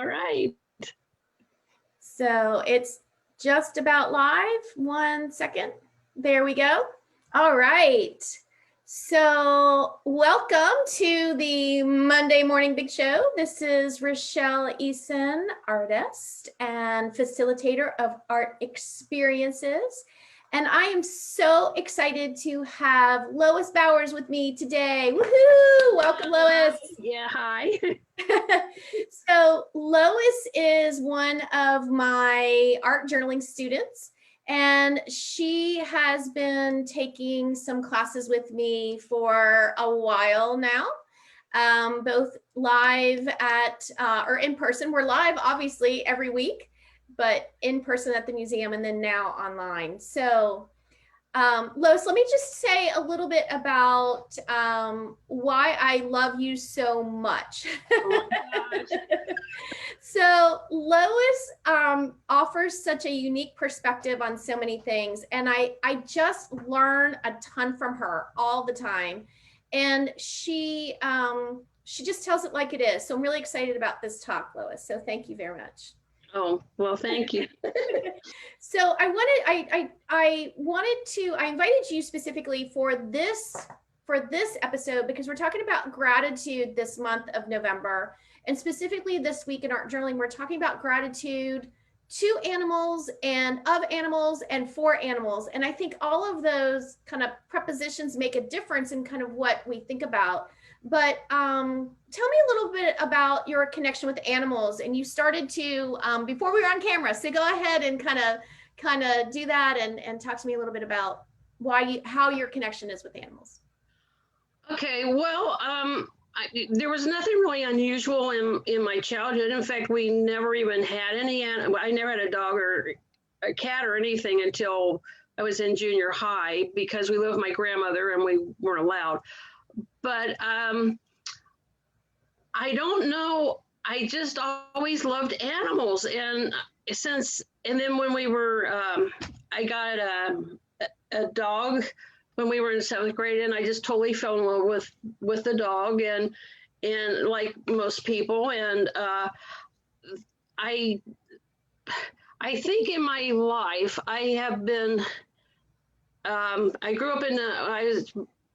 All right. So it's just about live. 1 second. There we go. All right. So welcome to the Monday Morning Big Show. This is Rachelle Eason, artist and facilitator of art experiences. And I am so excited to have Lois Bowers with me today. Woohoo! Welcome, Lois. Yeah, hi. So Lois is one of my art journaling students, and she has been taking some classes with me for a while now, both live at or in person. We're live, obviously, every week, but in person at the museum and then now online. So Lois, let me just say a little bit about why I love you so much. Oh my gosh. So Lois offers such a unique perspective on so many things, and I just learn a ton from her all the time, and she just tells it like it is. So I'm really excited about this talk, Lois. So thank you very much. Oh, well, thank you. So I invited you specifically for this episode because we're talking about gratitude this month of November, and specifically this week in art journaling, we're talking about gratitude to animals and of animals and for animals. And I think all of those kind of prepositions make a difference in kind of what we think about. But tell me a little bit about your connection with animals. And you started to, before we were on camera, so go ahead and kind of do that and talk to me a little bit about how your connection is with animals. Okay, well, there was nothing really unusual in my childhood. In fact, we never even had any animal. I never had a dog or a cat or anything until I was in junior high because we lived with my grandmother and we weren't allowed. But I don't know. I just always loved animals, and then when we were, I got a dog when we were in 7th grade, and I just totally fell in love with the dog, and like most people, and I think in my life I have been. I grew up I was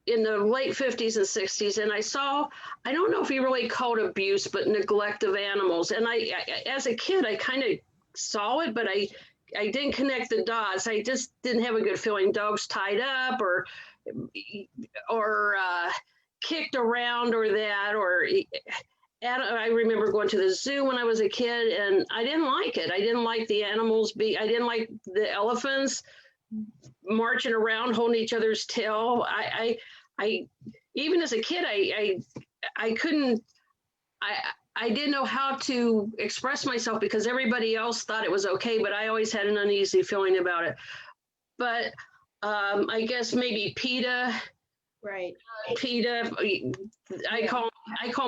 in the late 50s and 60s, and I don't know if you really call it abuse, but neglect of animals. And I as a kid, I kind of saw it, but I didn't connect the dots. I just didn't have a good feeling. Dogs tied up or kicked around or that, or I remember going to the zoo when I was a kid, and I didn't like it. I didn't like the animals. I didn't like the elephants marching around holding each other's tail. I even as a kid, I couldn't, I didn't know how to express myself because everybody else thought it was okay, but I always had an uneasy feeling about it. But I guess maybe PETA. Right. PETA, I call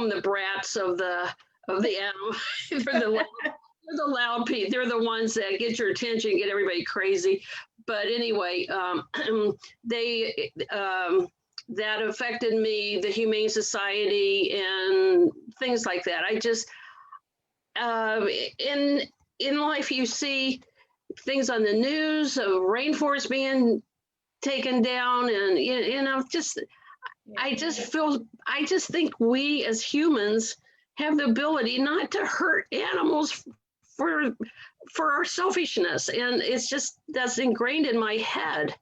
them the brats of the animal. They're the loud people. They're the ones that get your attention, get everybody crazy. But anyway, they that affected me, the Humane Society and things like that. I just in life you see things on the news of rainforests being taken down, and I just think we as humans have the ability not to hurt animals for our selfishness, and it's just that's ingrained in my head.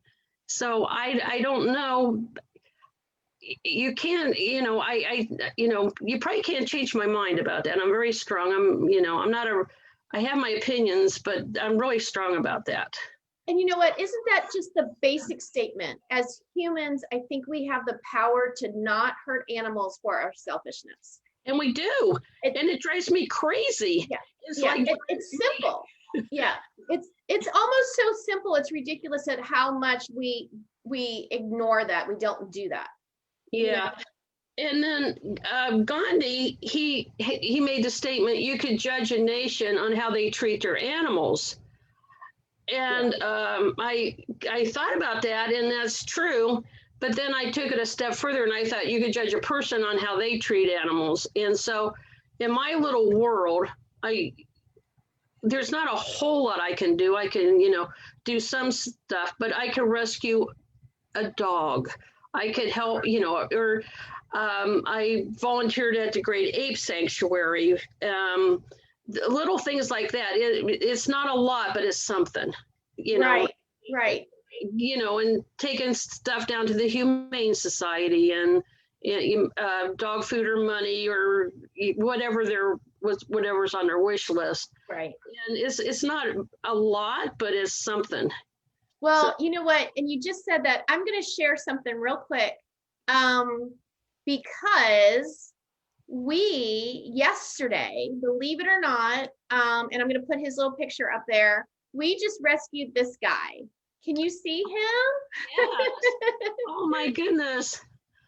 So I don't know. You can't, you probably can't change my mind about that. I'm very strong. I have my opinions, but I'm really strong about that. And you know what? Isn't that just the basic statement? As humans, I think we have the power to not hurt animals for our selfishness. And we do. And it drives me crazy. Yeah. It's simple. Yeah. It's almost so simple. It's ridiculous at how much we ignore that. We don't do that. Yeah. And then Gandhi, he made the statement, you could judge a nation on how they treat their animals. And I thought about that, and that's true. But then I took it a step further, and I thought you could judge a person on how they treat animals. And so in my little world, there's not a whole lot I can do. I can, do some stuff, but I can rescue a dog. I could help, or I volunteered at the Great Ape Sanctuary. Little things like that. It's not a lot, but it's something, Right, right. and taking stuff down to the Humane Society and dog food or money or whatever's on their wish list. Right. And it's not a lot, but it's something. Well, you know what? And you just said that. I'm going to share something real quick, because we yesterday, believe it or not, and I'm going to put his little picture up there. We just rescued this guy. Can you see him? Yes. Oh my goodness.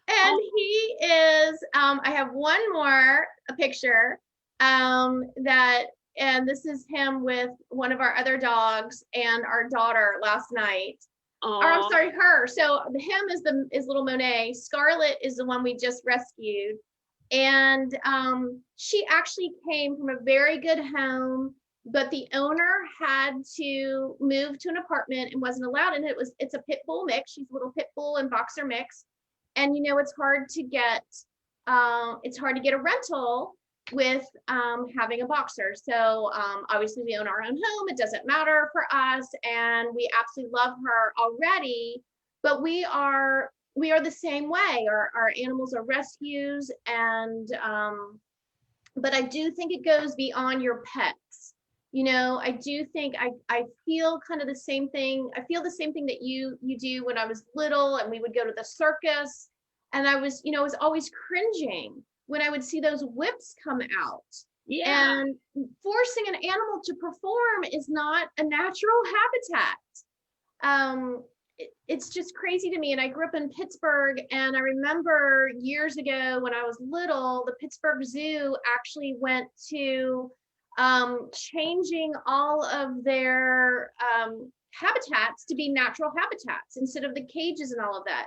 And he is, I have one more picture and this is him with one of our other dogs and our daughter last night. Or I'm sorry, her. So him is little Monet. Scarlet is the one we just rescued. And she actually came from a very good home, but the owner had to move to an apartment and wasn't allowed. And it's a pit bull mix. She's a little pit bull and boxer mix. And it's hard to get a rental with having a boxer. So obviously we own our own home. It doesn't matter for us, and we absolutely love her already. But we are the same way. Our animals are rescues, and but I do think it goes beyond your pets. I do think I feel kind of the same thing. I feel the same thing that you do. When I was little and we would go to the circus, and I was always cringing when I would see those whips come out. Yeah. And forcing an animal to perform is not a natural habitat. It's just crazy to me. And I grew up in Pittsburgh, and I remember years ago when I was little, the Pittsburgh Zoo actually went to changing all of their habitats to be natural habitats instead of the cages and all of that.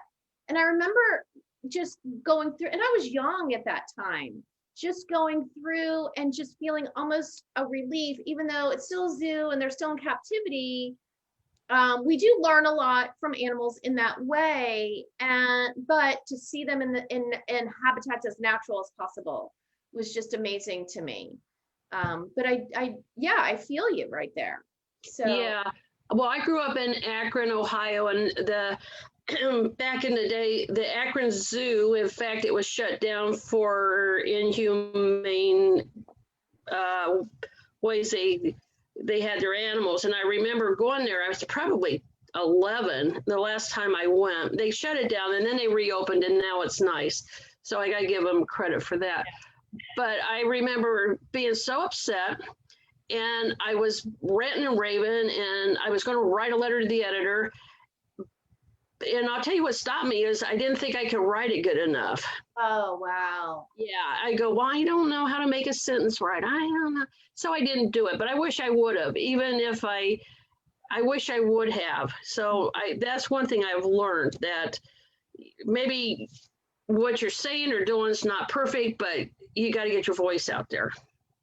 And I remember just going through, and I was young at that time, just going through and just feeling almost a relief, even though it's still a zoo and they're still in captivity. We do learn a lot from animals in that way, but to see them in habitats as natural as possible was just amazing to me. But I feel you right there. So yeah. Well, I grew up in Akron, Ohio, and back in the day, the Akron Zoo, in fact, it was shut down for inhumane ways they had their animals. And I remember going there, I was probably 11 the last time I went. They shut it down and then they reopened, and now it's nice. So I got to give them credit for that. But I remember being so upset, and I was ranting and raving, and I was going to write a letter to the editor. And I'll tell you what stopped me is I didn't think I could write it good enough. Oh, wow. Yeah, I go, well, I don't know how to make a sentence right. I don't know. So I didn't do it, but I wish I would have, even if I wish I would have. So that's one thing I've learned, that maybe what you're saying or doing is not perfect, but you got to get your voice out there.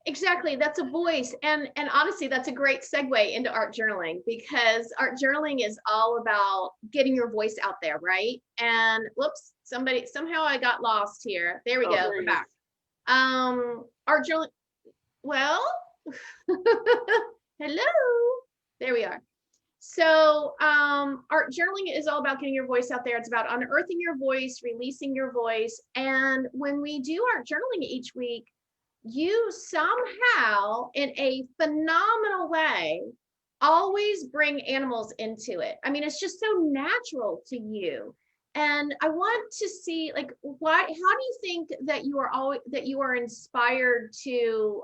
Exactly. That's a voice. And honestly, that's a great segue into art journaling, because art journaling is all about getting your voice out there, right? And whoops, somehow I got lost here. There we go. We're back. Art journaling. Well, hello. There we are. So art journaling is all about getting your voice out there. It's about unearthing your voice, releasing your voice. And when we do art journaling each week, you somehow, in a phenomenal way, always bring animals into it. I mean, it's just so natural to you. And I want to see, like, how do you think that you are inspired to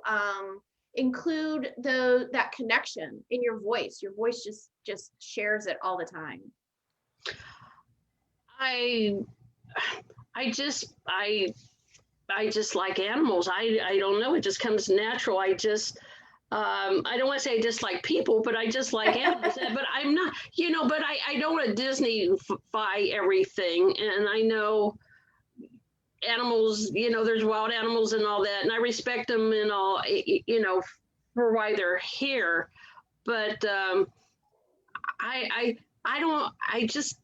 include that connection in your voice? Your voice just shares it all the time. I just like animals. I don't know. It just comes natural. I don't want to say I dislike people, but I just like animals. But I'm not, but I don't want to Disney-fy everything. And I know animals, there's wild animals and all that. And I respect them and all, for why they're here, but I don't, I just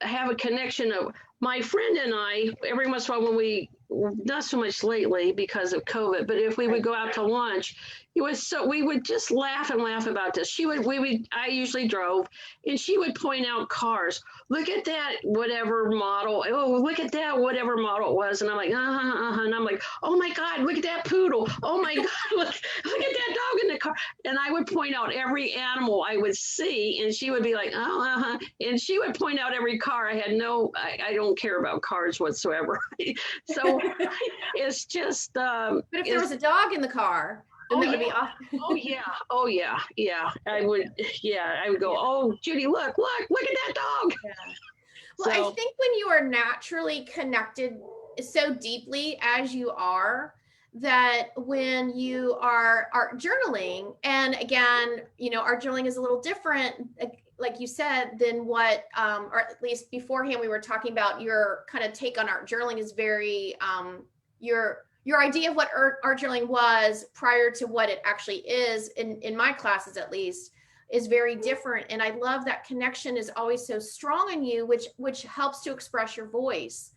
have a connection of my friend and I, every once in a while when we, not so much lately because of COVID, but if we would go out to lunch, it was so, we would just laugh and laugh about this. I usually drove, and she would point out cars. Look at that, whatever model. Oh, look at that, whatever model it was. And I'm like, And I'm like, oh my God, look at that poodle. Oh my God, look at that dog in the car. And I would point out every animal I would see, and she would be like, and she would point out every car. I don't care about cars whatsoever. So it's just. But if there was a dog in the car, then that would be awesome. Oh yeah. I would go, oh, Judy, look at that dog. Yeah. Well, I think when you are naturally connected so deeply as you are, that when you are art journaling, and again, art journaling is a little different, like you said, than what, or at least beforehand, we were talking about your kind of take on art journaling is very, your idea of what art journaling was prior to what it actually is, in my classes at least, is very different. And I love that connection is always so strong in you, which helps to express your voice.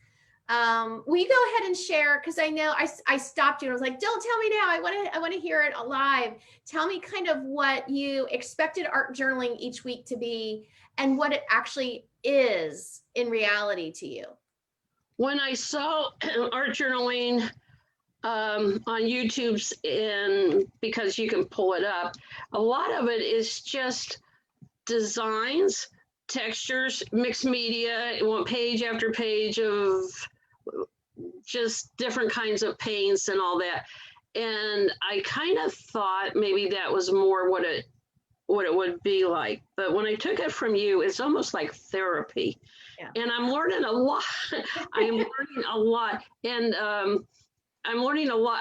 Will you go ahead and share? Because I know I stopped you and I was like, don't tell me now. I want to hear it alive. Tell me kind of what you expected art journaling each week to be and what it actually is in reality to you. When I saw art journaling on YouTube's, and because you can pull it up, a lot of it is just designs, textures, mixed media, page after page of just different kinds of paints and all that. And I kind of thought maybe that was more what it would be like. But when I took it from you, it's almost like therapy. Yeah. And I'm learning a lot. I'm learning a lot. And I'm learning a lot.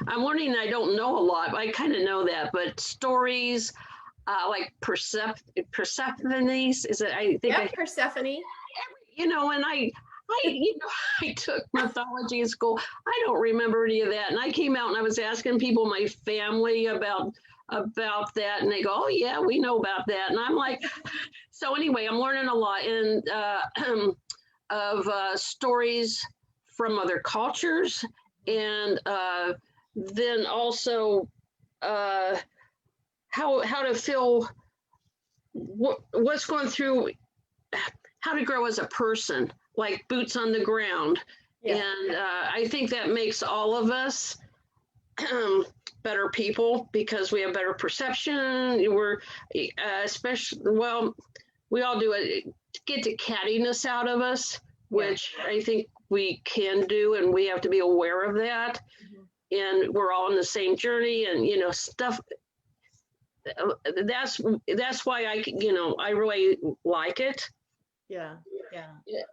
I'm learning I don't know a lot. I kind of know that, but stories like Persephone, is it? I think Persephone. And I took mythology in school. I don't remember any of that. And I came out and I was asking people, my family, about that, and they go, oh yeah, we know about that. And I'm like, so anyway, I'm learning a lot of stories from other cultures, and then also how to feel what's going through, how to grow as a person, like boots on the ground. Yeah. And I think that makes all of us better people because we have better perception. We're especially, well, we all do it, get the cattiness out of us, which I think we can do, and we have to be aware of that. Mm-hmm. And we're all on the same journey, and stuff. That's why I really like it. Yeah.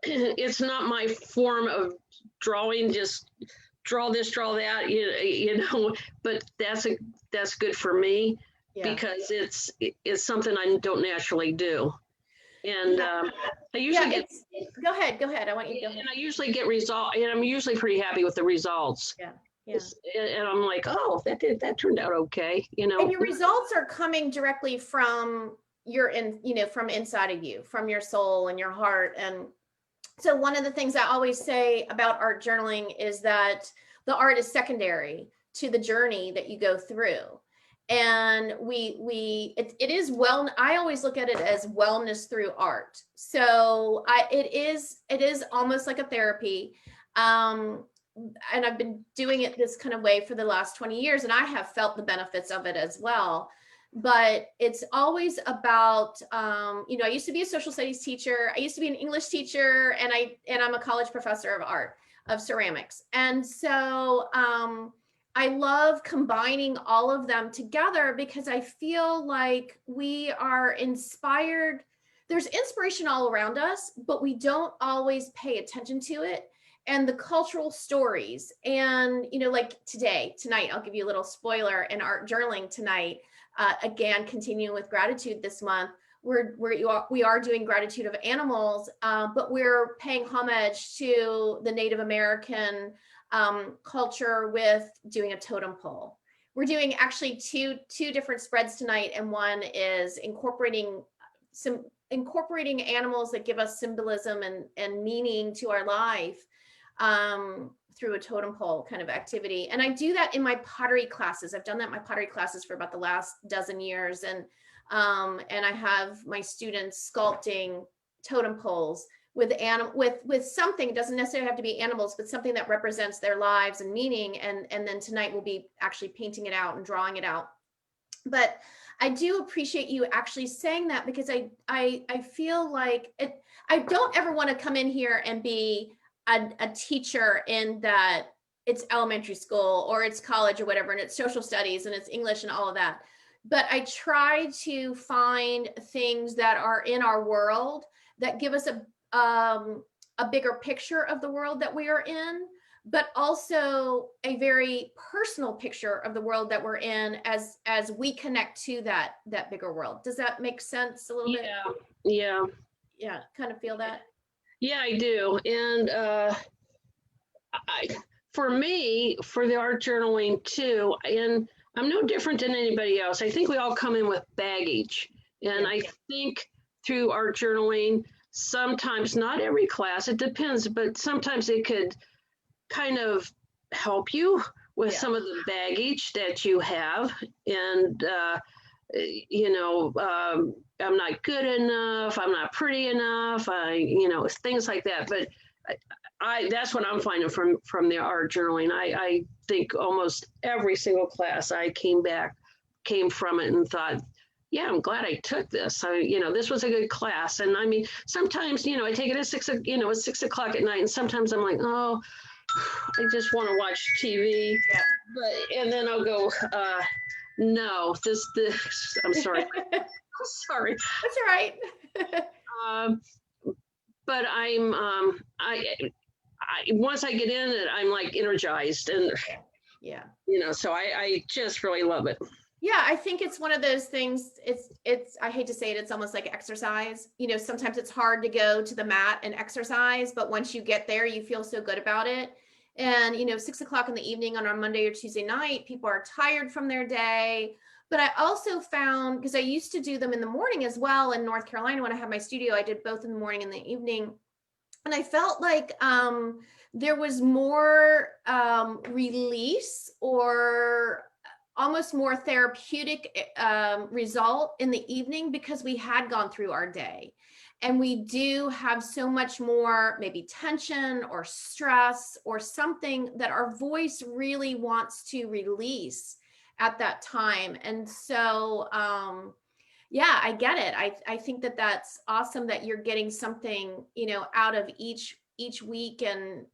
It's not my form of drawing, just draw this, draw that, but that's good for me because it's something I don't naturally do. And I usually go ahead. I want you to go ahead. And I usually get results, and I'm usually pretty happy with the results. Yeah. And I'm like, oh, that turned out okay, And your results are coming directly from from inside of you, from your soul and your heart. And so one of the things I always say about art journaling is that the art is secondary to the journey that you go through. And it is I always look at it as wellness through art. So it is almost like a therapy. And I've been doing it this kind of way for the last 20 years, and I have felt the benefits of it as well. But it's always about, I used to be a social studies teacher. I used to be an English teacher, and I'm a college professor of art, of ceramics. And so I love combining all of them together because I feel like we are inspired. There's inspiration all around us, but we don't always pay attention to it. And the cultural stories, and like tonight, I'll give you a little spoiler in art journaling tonight. Again, continuing with gratitude this month, we are doing gratitude of animals, but we're paying homage to the Native American culture with doing a totem pole, we're doing actually two different spreads tonight, and one is incorporating animals that give us symbolism and meaning to our life through a totem pole kind of activity. And I do that in my pottery classes. I've done that in my pottery classes for about the last dozen years. And I have my students sculpting totem poles with something. It doesn't necessarily have to be animals, but something that represents their lives and meaning. And then tonight we'll be actually painting it out and drawing it out. But I do appreciate you actually saying that, because I feel like I don't ever want to come in here and be a teacher in that it's elementary school or it's college or whatever, and it's social studies and it's English and all of that. But I try to find things that are in our world that give us a bigger picture of the world that we are in, but also a very personal picture of the world that we're in as we connect to that bigger world. Does that make sense a little bit? Yeah. Kind of feel that. Yeah, I do. And for me, for the art journaling too, and I'm no different than anybody else. I think we all come in with baggage. And I think through art journaling, sometimes, not every class, it depends, but sometimes it could kind of help you with some of the baggage that you have. And, I'm not good enough, I'm not pretty enough, things like that. But that's what I'm finding from the art journaling. I think almost every single class I came from it and thought, yeah, I'm glad I took this. This was a good class. And I mean, sometimes, I take it at 6 o'clock at night, and sometimes I'm like, oh, I just want to watch TV. Yeah. And then I'll go, no, this, I'm sorry. I'm sorry. That's all right. But once I get in it, I'm like energized, and so I just really love it. Yeah, I think it's one of those things. It's I hate to say it, it's almost like exercise. Sometimes it's hard to go to the mat and exercise, but once you get there, you feel so good about it. And 6 o'clock in the evening on our Monday or Tuesday night, people are tired from their day. But I also found, because I used to do them in the morning as well in North Carolina when I had my studio, I did both in the morning and the evening. And I felt like there was more release, or almost more therapeutic result in the evening, because we had gone through our day. And we do have so much more maybe tension or stress or something that our voice really wants to release at that time. And so, I get it. I think that that's awesome that you're getting something, out of each week. And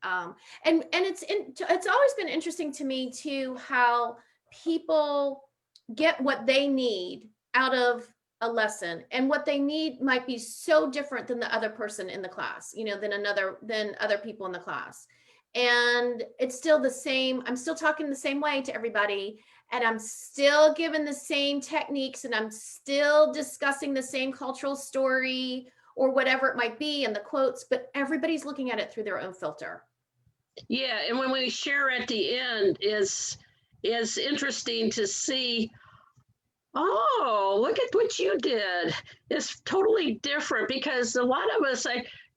it's always been interesting to me too, how people get what they need out of a lesson, and what they need might be so different than the other person in the class, than other people in the class. And it's still the same. I'm still talking the same way to everybody, and I'm still giving the same techniques, and I'm still discussing the same cultural story or whatever it might be, and the quotes, but everybody's looking at it through their own filter. Yeah, and when we share at the end, is interesting to see, oh, look at what you did. It's totally different, because a lot of us,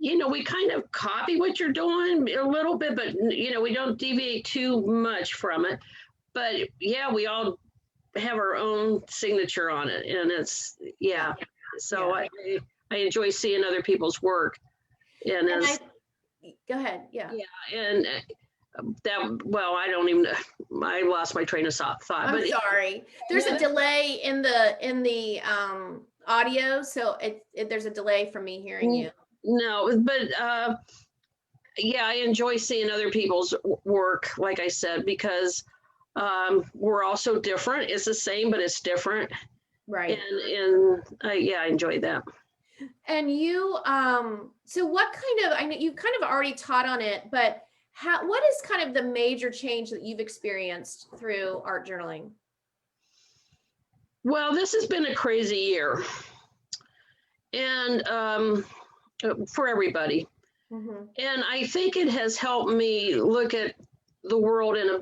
we kind of copy what you're doing a little bit, but, we don't deviate too much from it. But yeah, we all have our own signature on it. And it's, so I enjoy seeing other people's work. And go ahead. Yeah. Yeah. And I don't even know. I lost my train of thought. I'm sorry. There's a delay in the audio, so there's a delay from me hearing you. No, but I enjoy seeing other people's work, like I said, because we're all so different. It's the same, but it's different. Right. And I enjoy that. And you, so what kind of, I know you've kind of already taught on it, but what is kind of the major change that you've experienced through art journaling? Well, this has been a crazy year, and for everybody. Mm-hmm. And I think it has helped me look at the world in a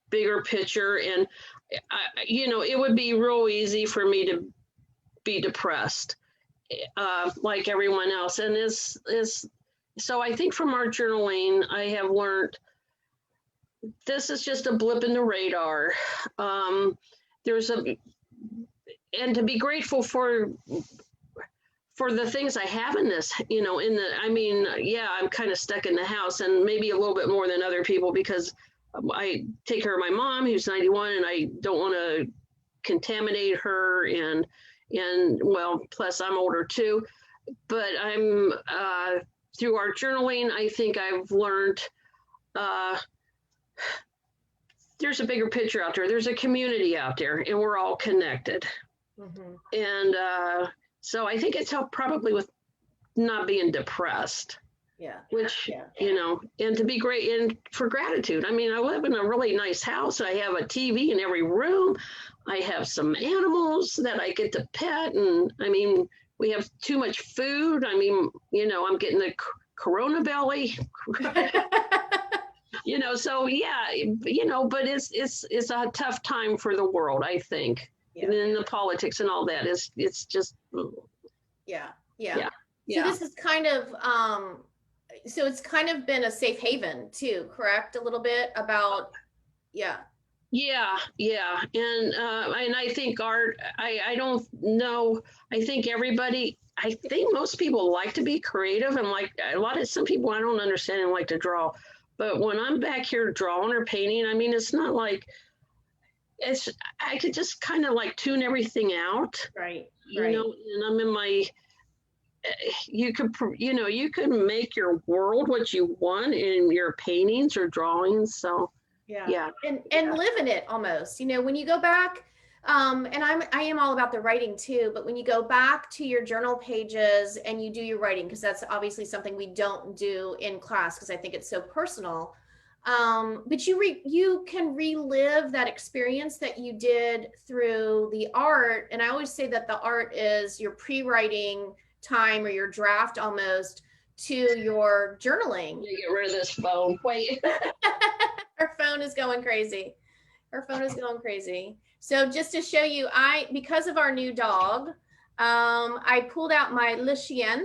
bigger picture. And it would be real easy for me to be depressed, like everyone else. And so I think from our journaling, I have learned this is just a blip in the radar. And to be grateful for the things I have in this, I'm kind of stuck in the house, and maybe a little bit more than other people because I take care of my mom who's 91, and I don't want to contaminate her, and well, plus I'm older too. But I'm through our journaling, I think I've learned there's a bigger picture out there. There's a community out there, and we're all connected. Mm-hmm. And so I think it's helped probably with not being depressed. Yeah. Which, and to be great, and for gratitude. I mean, I live in a really nice house. I have a TV in every room. I have some animals that I get to pet. And I mean, we have too much food. I mean, I'm getting the Corona belly. So yeah, but it's a tough time for the world, I think. Yeah. And then the politics and all that it's just. Yeah. So this is kind of, so it's kind of been a safe haven too, correct? A little bit about, yeah. And I think art, I don't know. I think most people like to be creative, and like some people I don't understand and like to draw. But when I'm back here drawing or painting, I mean, it's not like I could just kind of like tune everything out. Right. And I'm in my, you could make your world what you want in your paintings or drawings. So yeah. And live in it almost, when you go back, and I am all about the writing too, but when you go back to your journal pages and you do your writing, because that's obviously something we don't do in class because I think it's so personal. But you can relive that experience that you did through the art. And I always say that the art is your pre-writing time or your draft almost to your journaling. Get rid of this phone. Wait. Her phone is going crazy. So just to show you, because of our new dog, I pulled out my Le Chien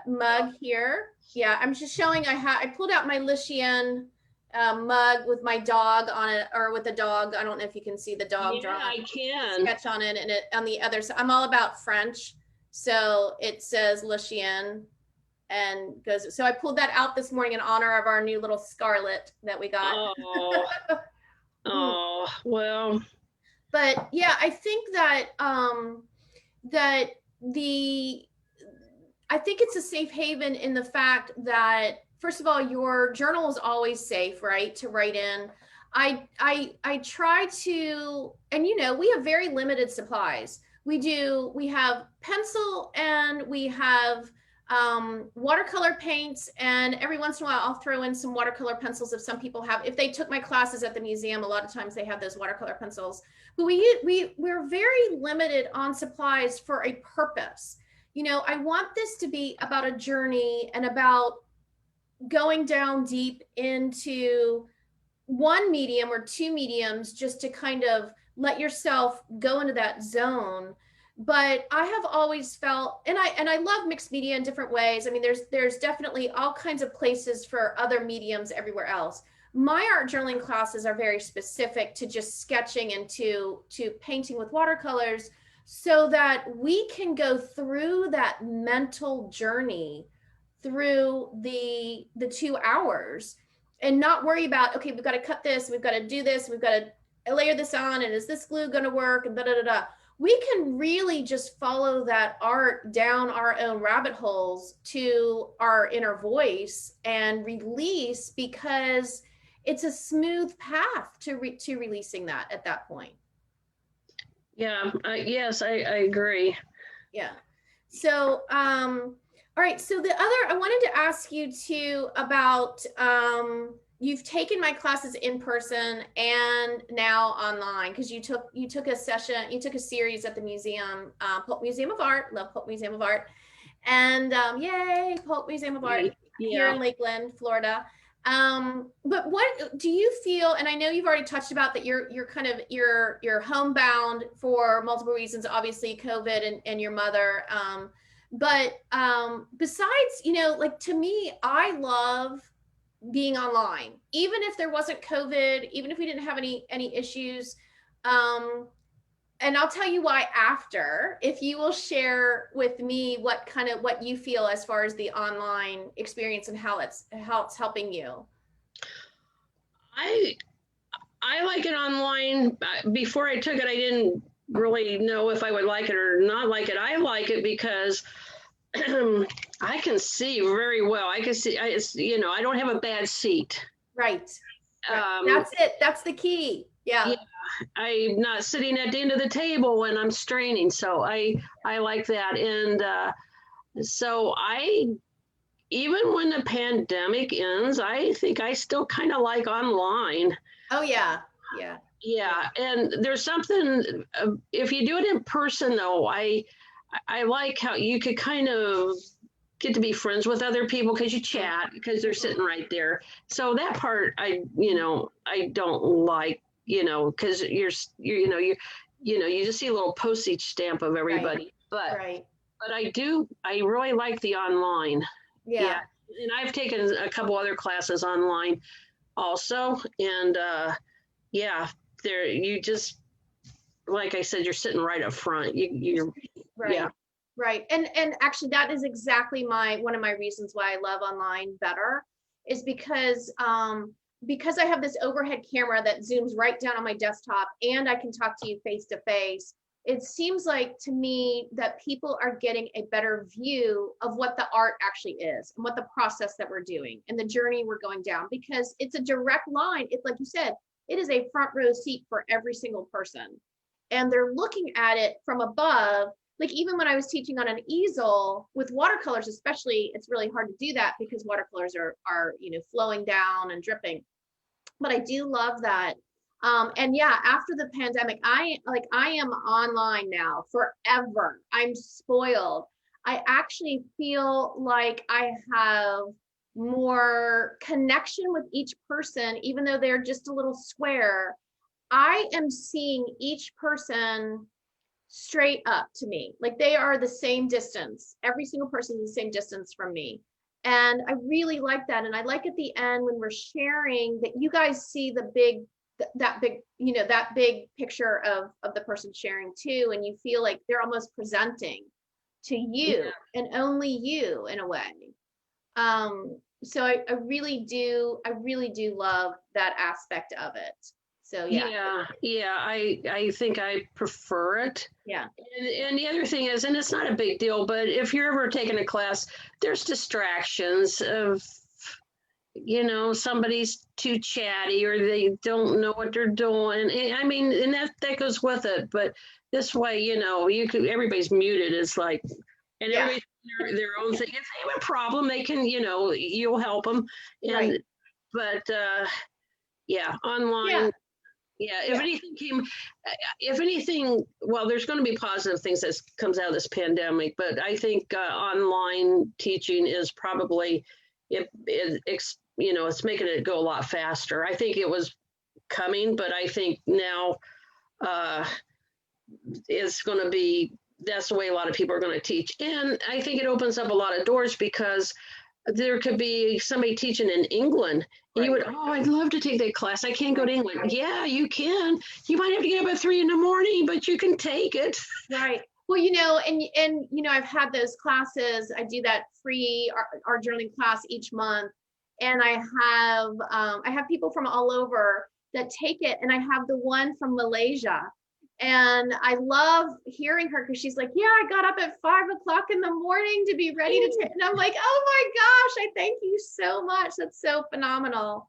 mug here. Yeah, I'm just showing I pulled out my Le Chien mug with my dog on it, or with a dog. I don't know if you can see the dog drawn. I can. Sketch on it, and on the other side, I'm all about French. So it says Le Chien and goes. So I pulled that out this morning in honor of our new little Scarlet that we got. Oh, well. But yeah, I think that I think it's a safe haven in the fact that, first of all, your journal is always safe, right, to write in. I try to, and we have very limited supplies. We have pencil, and we have watercolor paints, and every once in a while I'll throw in some watercolor pencils if some people have. If they took my classes at the museum, a lot of times they have those watercolor pencils. But we're very limited on supplies for a purpose. I want this to be about a journey and about going down deep into one medium or two mediums, just to kind of let yourself go into that zone. But I have always felt, and I love mixed media in different ways. I mean, there's definitely all kinds of places for other mediums everywhere else. My art journaling classes are very specific to just sketching and to painting with watercolors, so that we can go through that mental journey through the 2 hours and not worry about, okay, we've got to cut this, we've got to do this, we've got to layer this on, and is this glue going to work, and we can really just follow that art down our own rabbit holes to our inner voice and release, because it's a smooth path to releasing that at that point. Yeah. Yes, I agree. Yeah. So, all right. So I wanted to ask you too about, you've taken my classes in person and now online, because you took a series at the museum, Polk Museum of Art. Love Polk Museum of Art. And yay, Polk Museum of Art here in Lakeland, Florida. But what do you feel, and I know you've already touched about that you're kind of you're homebound for multiple reasons, obviously COVID and your mother. But besides, like to me, I love being online, even if there wasn't COVID, even if we didn't have any issues. Um, and I'll tell you why after, if you will share with me what you feel as far as the online experience and how it's helping you. I I like it online. Before I took it, I didn't really know if I would like it or not like it. I like it because I can see very well. I can see, I don't have a bad seat. Right. That's it. That's the key. Yeah. Yeah, I'm not sitting at the end of the table when I'm straining. So I like that. And so even when the pandemic ends, I think I still kind of like online. Oh yeah. Yeah. Yeah, and there's something if you do it in person though, I like how you could kind of get to be friends with other people because you chat because they're sitting right there. So that part I don't like, because you just see a little postage stamp of everybody. Right. But I really like the online. Yeah. And I've taken a couple other classes online also, and yeah, there you just like I said, you're sitting right up front. You're Right. Yeah. Right. And actually that is exactly one of my reasons why I love online better is because I have this overhead camera that zooms right down on my desktop and I can talk to you face to face. It seems like to me that people are getting a better view of what the art actually is and what the process that we're doing and the journey we're going down, because it's a direct line. It's like you said, it is a front row seat for every single person. And they're looking at it from above. Like even when I was teaching on an easel with watercolors, especially, it's really hard to do that because watercolors are flowing down and dripping. But I do love that. And yeah, after the pandemic, I am online now forever. I'm spoiled. I actually feel like I have more connection with each person, even though they're just a little square. I am seeing each person straight up to me. Like they are the same distance. Every single person is the same distance from me. And I really like that. And I like at the end when we're sharing that you guys see that big picture of the person sharing too. And you feel like they're almost presenting to you and only you in a way. So I really do love that aspect of it. So yeah. I think I prefer it. Yeah. And the other thing is, and it's not a big deal, but if you're ever taking a class, there's distractions of, somebody's too chatty or they don't know what they're doing. I mean, and that goes with it. But this way, everybody's muted. It's like, and everybody's their own thing. If they have a problem, they can, you'll help them. And, right. But online. Yeah. Yeah, if anything, well, there's going to be positive things that comes out of this pandemic, but I think online teaching is probably, it's making it go a lot faster. I think it was coming, but I think now it's going to be, that's the way a lot of people are going to teach. And I think it opens up a lot of doors because there could be somebody teaching in England. And you would, I'd love to take that class. I can't go to England. Yeah, you can. You might have to get up at 3 a.m, but you can take it. Right. Well, and I've had those classes. I do that free art journaling class each month, and I have people from all over that take it, and I have the one from Malaysia. And I love hearing her because she's like, yeah, I got up at 5 o'clock in the morning to be ready to take. And I'm like, oh my gosh, I thank you so much. That's so phenomenal.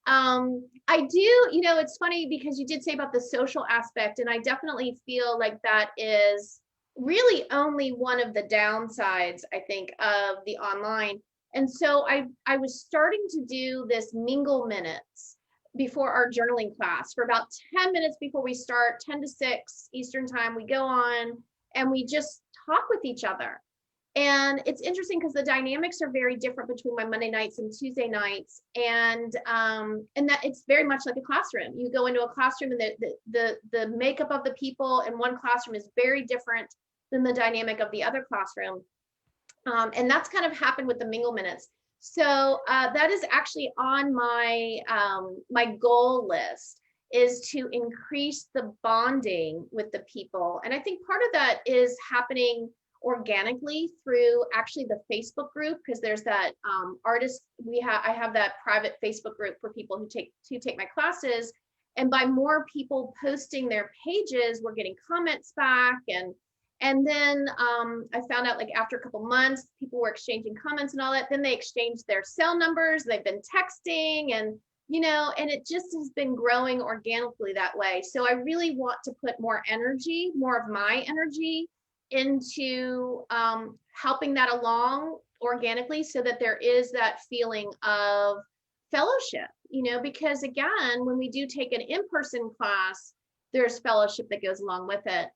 I do, it's funny because you did say about the social aspect, and I definitely feel like that is really only one of the downsides, I think, of the online. And so I was starting to do this mingle minutes before our journaling class for about 10 minutes before we start, 10 to 6 Eastern time. We go on and we just talk with each other. And it's interesting because the dynamics are very different between my Monday nights and Tuesday nights, and that it's very much like a classroom. You go into a classroom, and the makeup of the people in one classroom is very different than the dynamic of the other classroom, and that's kind of happened with the Mingle Minutes. So that is actually on my my goal list, is to increase the bonding with the people, and I think part of that is happening organically through actually the Facebook group, because there's that artist I have that private Facebook group for people who take my classes, and by more people posting their pages, we're getting comments back, and then I found out, like, after a couple months, people were exchanging comments and all that. Then they exchanged their cell numbers, they've been texting, and and it just has been growing organically that way. So I really want to put more of my energy into helping that along organically, so that there is that feeling of fellowship, because again, when we do take an in-person class, there's fellowship that goes along with it.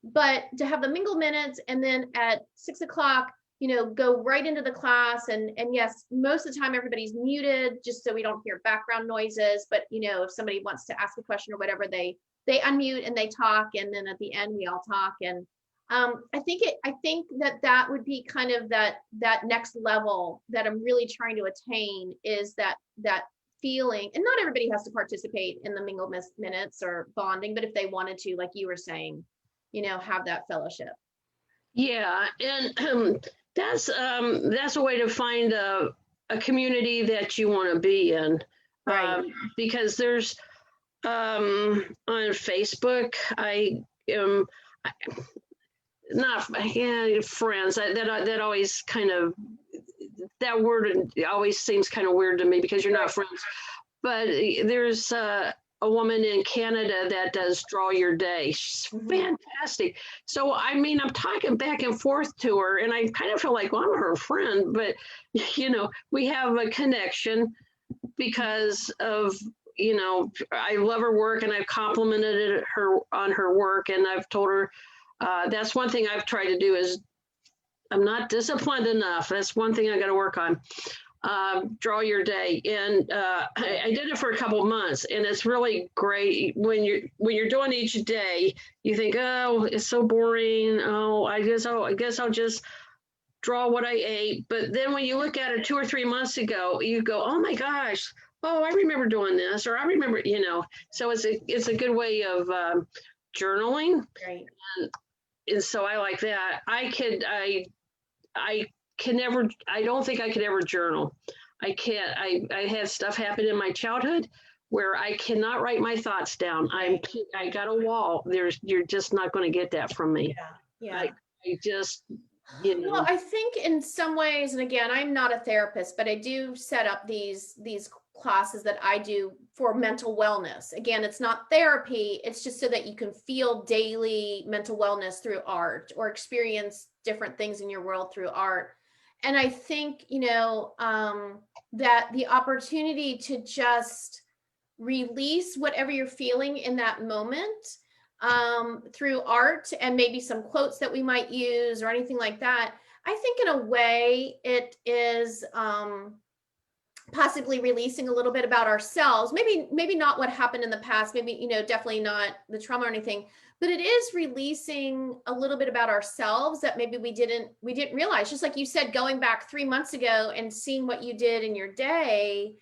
But to have the Mingle Minutes, and then at 6 o'clock, go right into the class, and yes, most of the time everybody's muted just so we don't hear background noises, but if somebody wants to ask a question or whatever, they unmute and they talk, and then at the end we all talk. And I think that would be kind of that next level that I'm really trying to attain, is that feeling. And not everybody has to participate in the Mingle Minutes or bonding, but if they wanted to, like you were saying, have that fellowship. Yeah, and that's a way to find a community that you want to be in, Right. because there's on Facebook, I am not friends. That always kind of, that word always seems kind of weird to me, because you're not friends. But there's a woman in Canada that does Draw Your Day. She's fantastic. So I mean, I'm talking back and forth to her, and I kind of feel like, well, I'm her friend, but we have a connection because of I love her work, and I've complimented her on her work, and I've told her. That's one thing I've tried to do, is I'm not disciplined enough. That's one thing I got to work on. Draw Your Day, and I did it for a couple of months, and it's really great when you're doing each day. You think, oh, it's so boring. Oh, I guess I'll just draw what I ate. But then when you look at it 2 or 3 months ago, you go, oh my gosh, oh, I remember doing this, or I remember, So it's a good way of journaling. Right. And so I like that. I can never, I don't think I could ever journal. I can't, I had stuff happen in my childhood where I cannot write my thoughts down. I got a wall. You're just not going to get that from me. Yeah. I just, Well, I think in some ways, and again, I'm not a therapist, but I do set up these classes that I do for mental wellness. Again, it's not therapy. It's just so that you can feel daily mental wellness through art, or experience different things in your world through art. And I think, that the opportunity to just release whatever you're feeling in that moment through art, and maybe some quotes that we might use or anything like that, I think in a way it is possibly releasing a little bit about ourselves. Maybe not what happened in the past, maybe, definitely not the trauma or anything, but it is releasing a little bit about ourselves that maybe we didn't realize. Just like you said, going back 3 months ago and seeing what you did in your day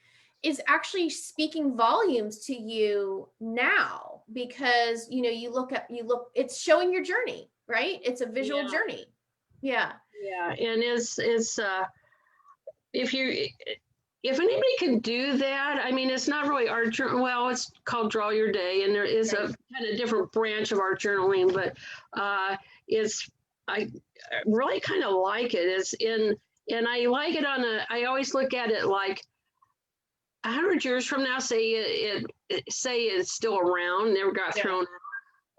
is actually speaking volumes to you now, because it's showing your journey, right? It's a visual journey. Yeah. And it's if anybody can do that, I mean, it's not really art journal. Well, it's called Draw Your Day, and there is a kind of different branch of art journaling, but I really kind of like it. And I like it I always look at it like 100 years from now, say it's still around, never got thrown out.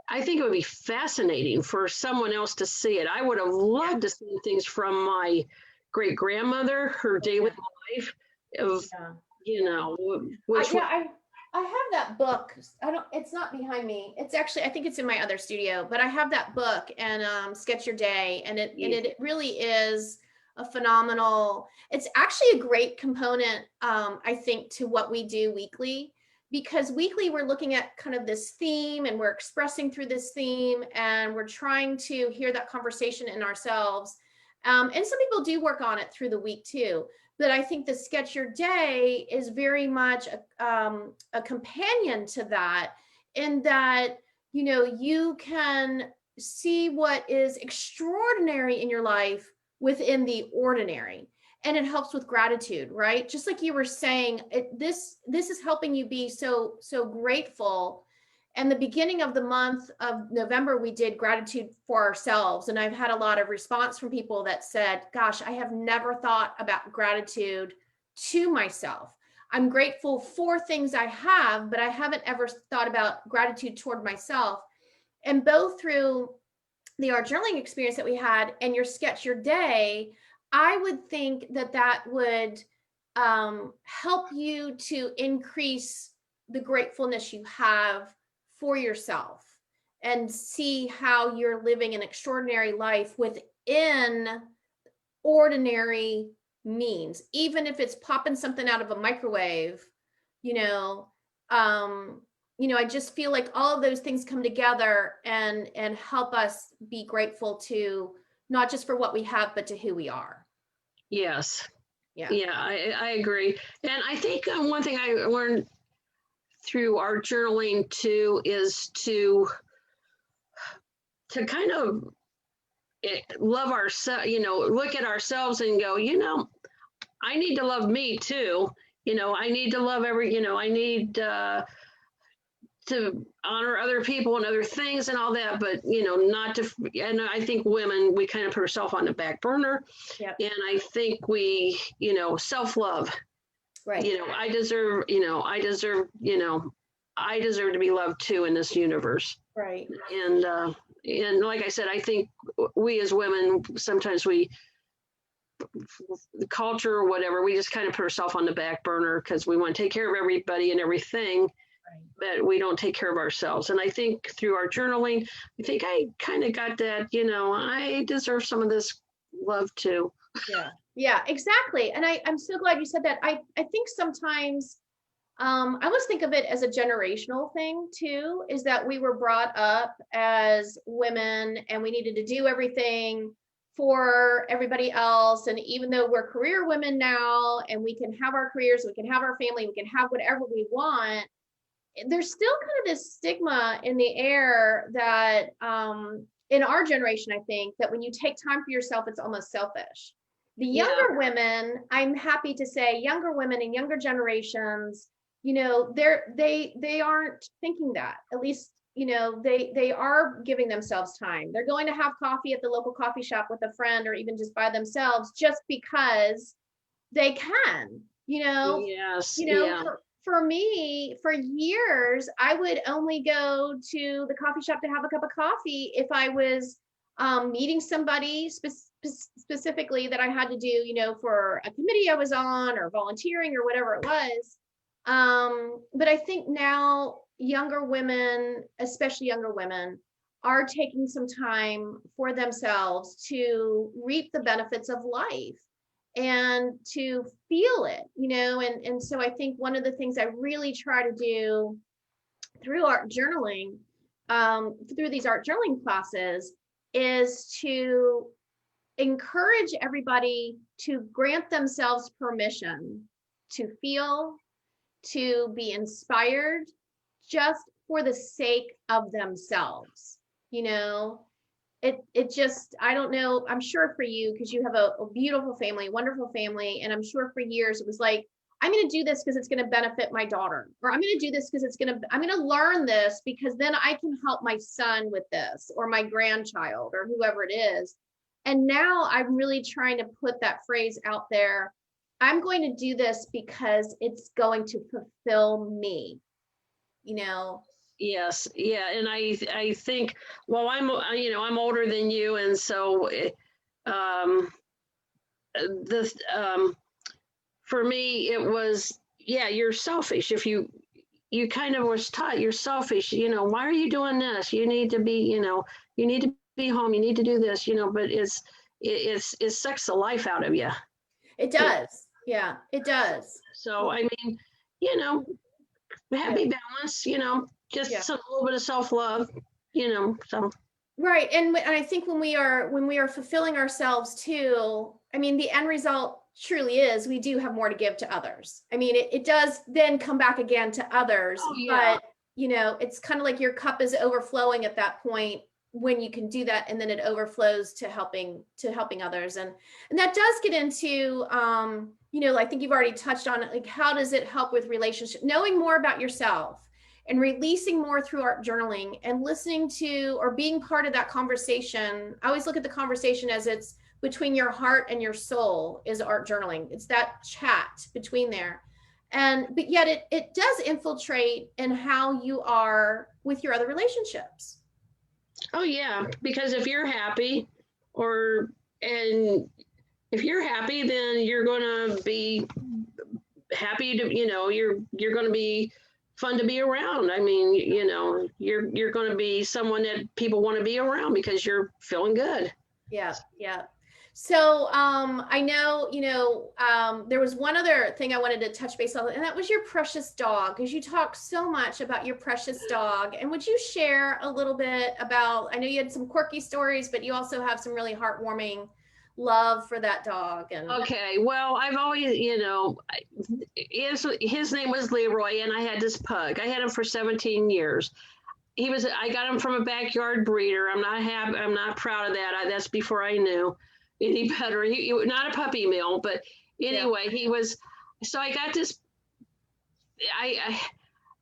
I think it would be fascinating for someone else to see it. I would have loved to see things from my great grandmother, her day with life. Of which I have that book. It's not behind me. It's actually, I think it's in my other studio, but I have that book and Sketch Your Day. And it really is a phenomenal, it's actually a great component, I think, to what we do weekly, because weekly we're looking at kind of this theme and we're expressing through this theme and we're trying to hear that conversation in ourselves. And some people do work on it through the week too. But I think the Sketch Your Day is very much a companion to that, in that, you know, you can see what is extraordinary in your life within the ordinary. And it helps with gratitude, right? Just like you were saying, this is helping you be so grateful. And the beginning of the month of November, we did gratitude for ourselves. And I've had a lot of response from people that said, gosh, I have never thought about gratitude to myself. I'm grateful for things I have, but I haven't ever thought about gratitude toward myself. And both through the art journaling experience that we had and your Sketch Your Day, I would think that that would help you to increase the gratefulness you have for yourself and see how you're living an extraordinary life within ordinary means, even if it's popping something out of a microwave. you know I just feel like all of those things come together and help us be grateful to, not just for what we have, but to who we are. Yes. Yeah. Yeah, I agree. And I think one thing I learned through our journaling too is to kind of love ourselves, look at ourselves and go, I need to love me too. I need to love I need to honor other people and other things and all that, but not to. And I think women, we kind of put ourselves on the back burner. Yep. And I think we, self-love. Right. I deserve to be loved too in this universe. Right. And like I said, I think we as women, sometimes the culture or whatever, we just kind of put ourselves on the back burner because we want to take care of everybody and everything, but we don't take care of ourselves. And I think through our journaling, I think I kind of got that, I deserve some of this love too. Yeah, exactly. And I'm so glad you said that. I think sometimes I always think of it as a generational thing too, is that we were brought up as women and we needed to do everything for everybody else. And even though we're career women now and we can have our careers, we can have our family, we can have whatever we want, there's still kind of this stigma in the air that in our generation, I think that when you take time for yourself, it's almost selfish. The younger women, I'm happy to say, younger women and younger generations, they aren't thinking that. At least, they are giving themselves time. They're going to have coffee at the local coffee shop with a friend or even just by themselves just because they can. Yes. For me, for years, I would only go to the coffee shop to have a cup of coffee if I was meeting somebody specifically that I had to do, for a committee I was on or volunteering or whatever it was. But I think now younger women, especially younger women, are taking some time for themselves to reap the benefits of life and to feel it, and so I think one of the things I really try to do through art journaling, through these art journaling classes, is to encourage everybody to grant themselves permission to feel, to be inspired just for the sake of themselves. It just, I don't know, I'm sure for you, because you have a beautiful family, wonderful family, and I'm sure for years it was like, I'm going to do this because it's going to benefit my daughter, or I'm going to do this because I'm going to learn this because then I can help my son with this, or my grandchild, or whoever it is. And now I'm really trying to put that phrase out there. I'm going to do this because it's going to fulfill me, Yes. Yeah. And I think, well, I'm older than you. And so, for me, it was, you're selfish. If you you kind of was taught you're selfish, why are you doing this? You need to be, you need to be home, you need to do this, but it sucks the life out of you. It does. Yeah, it does. So, I mean, happy balance, just a little bit of self-love, so. Right. And I think when we are fulfilling ourselves too, I mean, the end result truly is we do have more to give to others. I mean, it does then come back again to others, but it's kind of like your cup is overflowing at that point when you can do that, and then it overflows to helping others. And that does get into, I think you've already touched on it. Like, how does it help with relationship? Knowing more about yourself and releasing more through art journaling and listening to or being part of that conversation. I always look at the conversation as it's between your heart and your soul is art journaling. It's that chat between there. But yet it does infiltrate in how you are with your other relationships. Oh yeah, because if you're happy then you're going to be happy to, you're going to be fun to be around. I mean, you're going to be someone that people want to be around because you're feeling good. Yeah. Yeah. So I know, there was one other thing I wanted to touch base on, and that was your precious dog, because you talk so much about your precious dog. And would you share a little bit about, I know you had some quirky stories, but you also have some really heartwarming love for that dog. And okay, well, I've always, his name was Leroy, and I had this pug. I had him for 17 years. I got him from a backyard breeder. I'm not proud of that. That's before I knew any better. He not a puppy mill, but anyway, he was. So I got this.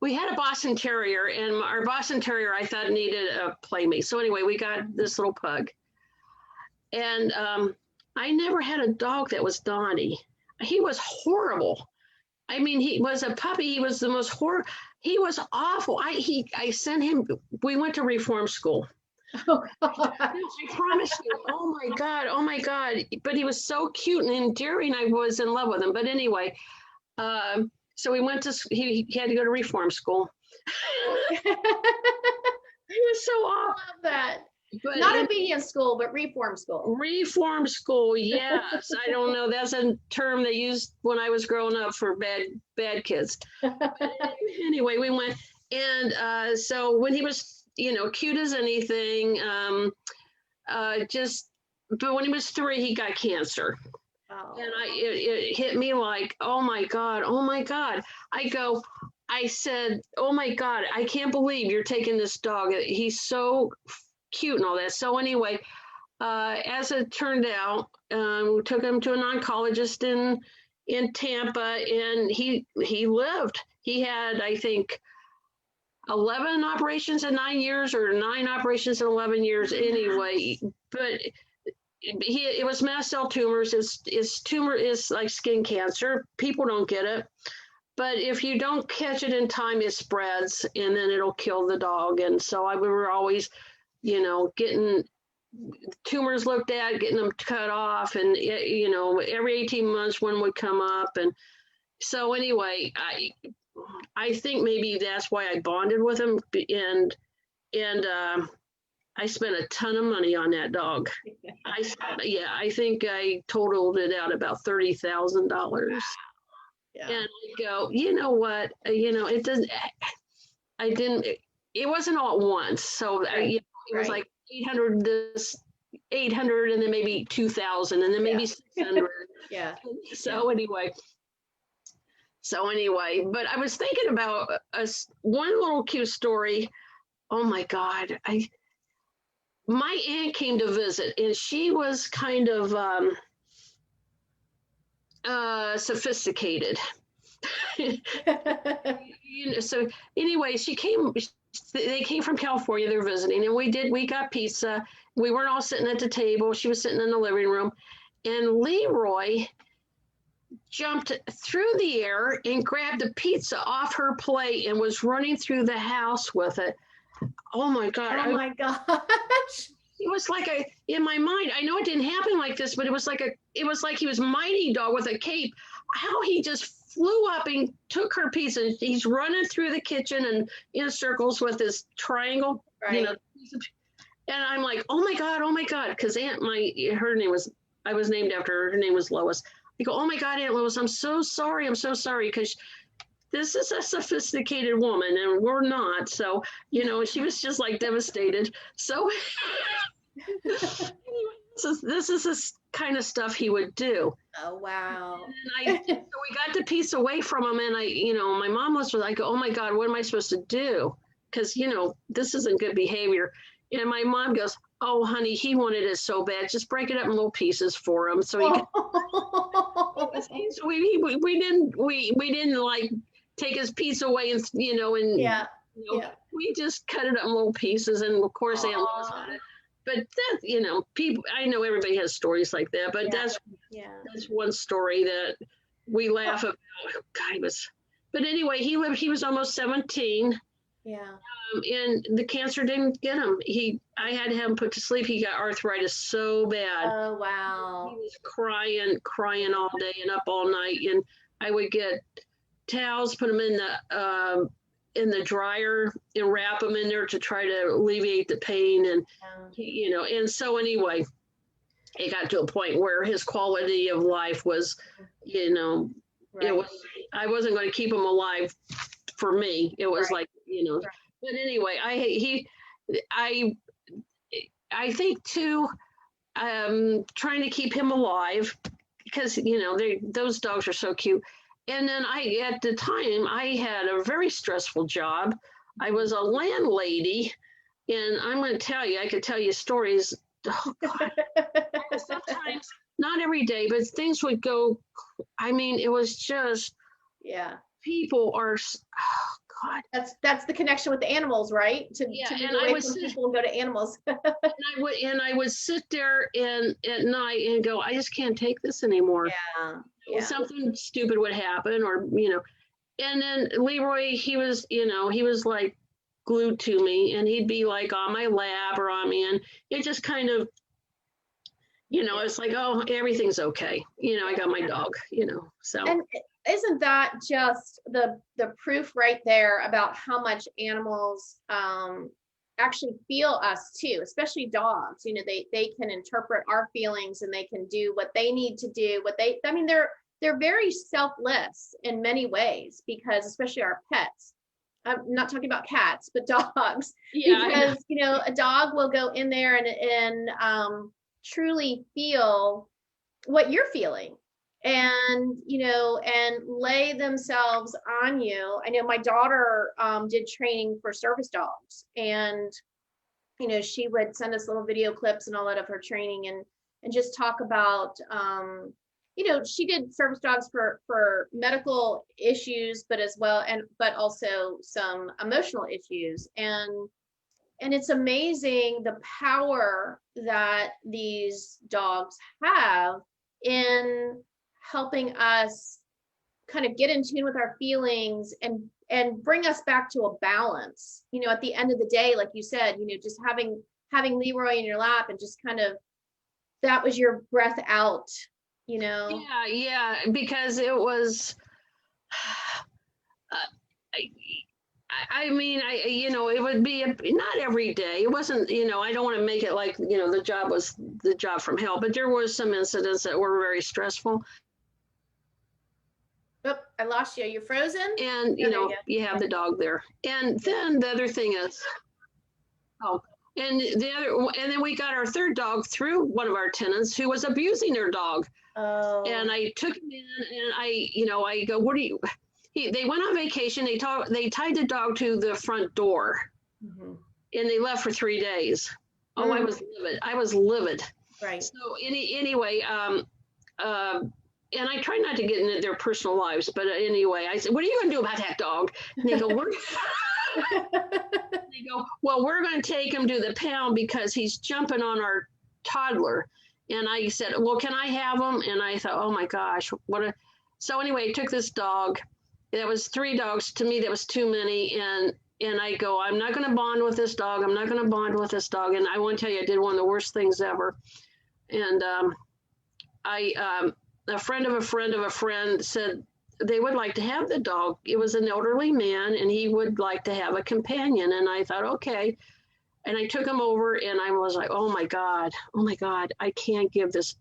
We had a Boston Terrier, and our Boston Terrier I thought needed a playmate. So anyway, we got this little pug, and I never had a dog that was naughty. He was horrible. I mean, he was a puppy. He was the most horrible. He was awful. I sent him. We went to reform school. Oh, God. I promise you. Oh my God. But he was so cute and endearing. I was in love with him. But anyway, so we went to. He had to go to reform school. He was so awful. I love that. But not obedience school, but reform school. Reform school, yes. I don't know. That's a term they used when I was growing up for bad kids. But anyway, we went, and so when he was, cute as anything, but when he was 3, he got cancer. Oh. And it hit me like, oh my God. I said, oh my God, I can't believe you're taking this dog. He's so cute and all that. So anyway, as it turned out, we took him to an oncologist in Tampa, and he lived. He had, I think, 11 operations in 9 years, or 9 operations in 11 years. Anyway, but it was mast cell tumors. His tumor is like skin cancer. People don't get it, but if you don't catch it in time, it spreads, and then it'll kill the dog. And so we were always, getting tumors looked at, getting them cut off, and every 18 months one would come up. And so anyway, I think maybe that's why I bonded with him, and I spent a ton of money on that dog. I think I totaled it out about $30,000. Yeah. And I go, you know what? It doesn't. I didn't. It wasn't all at once. So it was like 800 this, 800, and then maybe 2,000, and then maybe 600. Yeah. So anyway, but I was thinking about one little cute story. Oh my God. My aunt came to visit, and she was kind of sophisticated. So anyway, they came from California. They're visiting, and we got pizza. We weren't all sitting at the table. She was sitting in the living room, and Leroy jumped through the air and grabbed the pizza off her plate and was running through the house with it. Oh my God. Oh my gosh. It was like in my mind, I know it didn't happen like this, but it was like he was Mighty Dog with a cape. How he just flew up and took her piece, and he's running through the kitchen and in circles with this triangle, Right. And I'm like, oh my God, because her name was, I was named after her. Her name was Lois. I go, oh my God, Aunt Lois, I'm so sorry, because this is a sophisticated woman and we're not. So, she was just like devastated. So this is this kind of stuff he would do. Oh, wow. And so we got the piece away from him, and my mom was like, oh my God, what am I supposed to do? Because, this isn't good behavior. And my mom goes, oh, honey, he wanted it so bad. Just break it up in little pieces for him. So he could, so we didn't like take his piece away and, Yeah. we just cut it up in little pieces. And of course, Aunt Lois had it. But that, people, I know everybody has stories like that, but that's one story that we laugh about. God, but anyway, he was almost 17. Yeah. And the cancer didn't get him. I had him put to sleep. He got arthritis so bad. Oh, wow. He was crying all day and up all night. And I would get towels, put them in the dryer and wrap them in there to try to alleviate the pain. And, and so anyway, it got to a point where his quality of life was, it was, I wasn't going to keep him alive for me. It was like, but anyway, I think too, trying to keep him alive because, those dogs are so cute. And then at the time, I had a very stressful job. I was a landlady, and I'm going to tell you, I could tell you stories. Oh, God. Sometimes, not every day, but things would go, it was just, people are, oh, God. That's the connection with the animals, right? To move away from people and go to animals. and I would sit there at night and go, I just can't take this anymore. Something stupid would happen, or and then Leroy, he was like glued to me, and he'd be like on my lap or on me, and it just kind of, it's like, oh, everything's okay. I got my dog, so. And isn't that just the proof right there about how much animals actually feel us too, especially dogs. They can interpret our feelings, and they can do what they need to do. They're very selfless in many ways, because especially our pets. I'm not talking about cats, but dogs. Because a dog will go in there and truly feel what you're feeling, and and lay themselves on you. I know my daughter did training for service dogs, and she would send us little video clips and all that of her training, and just talk about she did service dogs for medical issues, but also some emotional issues, and it's amazing the power that these dogs have in helping us kind of get in tune with our feelings and bring us back to a balance. At the end of the day, like you said, just having Leroy in your lap and just kind of, that was your breath out, Yeah, because it was, it would be not every day. It wasn't, I don't want to make it like, the job was the job from hell, but there was some incidents that were very stressful. Oh, I lost you. You're frozen. And, you have the dog there. And then the other thing is, and then we got our third dog through one of our tenants who was abusing their dog. Oh. And I took him in, and I go, what do you, they went on vacation. They tied the dog to the front door, and they left for 3 days. Oh, I was livid. Right. So anyway, and I try not to get into their personal lives, but anyway, I said, what are you going to do about that dog? And they go, well, we're going to take him to the pound because he's jumping on our toddler. And I said, well, can I have him? And I thought, oh my gosh, so anyway, I took this dog. That was 3 dogs. To me, that was too many. And I go, I'm not going to bond with this dog. I'm not going to bond with this dog. And I want to tell you, I did one of the worst things ever. And a friend of a friend of a friend said, they would like to have the dog. It was an elderly man, and he would like to have a companion. And I thought, okay. And I took him over, and I was like, oh my God, I can't give this.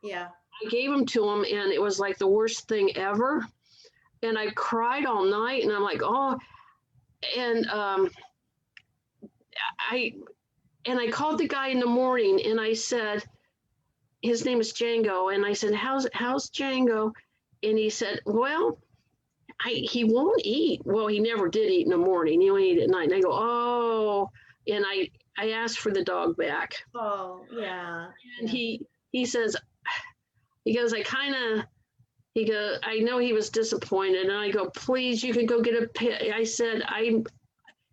Yeah. I gave him to him, and it was like the worst thing ever. And I cried all night, and I'm like, oh, and I called the guy in the morning, and I said, his name is Django, and I said, how's Django? And he said, well, he won't eat. Well, he never did eat in the morning. He only eat at night. And I go, oh, and I asked for the dog back. Oh, yeah. And he says, he goes, I know he was disappointed. And I go, please, you can go get a pit. I said,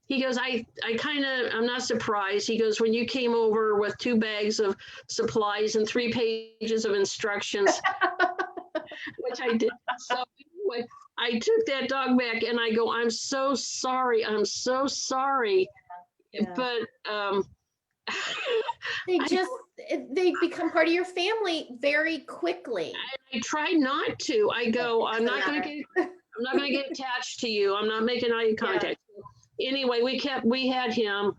he goes, I'm not surprised. He goes, when you came over with 2 bags of supplies and 3 pages of instructions, which I did. So anyway, I took that dog back, and I go, I'm so sorry. Yeah. But they become part of your family very quickly. I try not to. I go, I'm not going to get attached to you. I'm not making eye contact. Yeah. Anyway, we had him,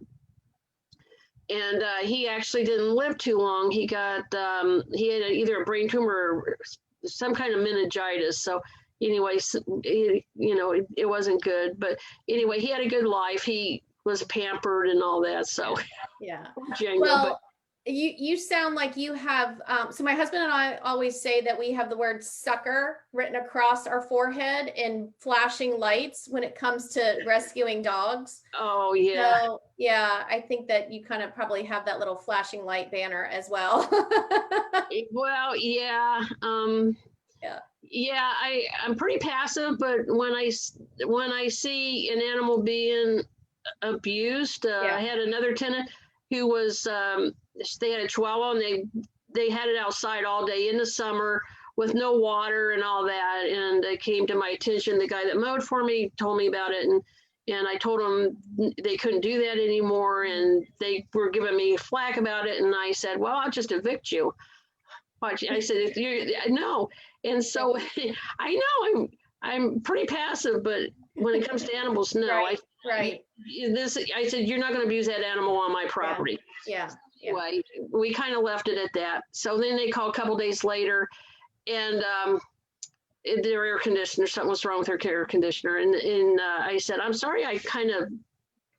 and he actually didn't live too long. He got he had either a brain tumor or some kind of meningitis. So anyway, it wasn't good. But anyway, he had a good life. He was pampered and all that. So yeah. Django, well, you sound like you have. So my husband and I always say that we have the word sucker written across our forehead in flashing lights when it comes to rescuing dogs. Oh yeah. So yeah, I think that you kind of probably have that little flashing light banner as well. Well, yeah. Yeah, I'm pretty passive, but when I see an animal being abused, I had another tenant who was they had a Chihuahua, and they had it outside all day in the summer with no water and all that, and it came to my attention. The guy that mowed for me told me about it, and I told them they couldn't do that anymore, and they were giving me flack about it, and I said, well, I'll just evict you. I said, no. And so I know I'm pretty passive, but when it comes to animals, no. Right. I said, you're not going to abuse that animal on my property. Yeah. Anyway, we kind of left it at that. So then they called a couple days later, and their air conditioner, something was wrong with their air conditioner. And I said, I'm sorry, I kind of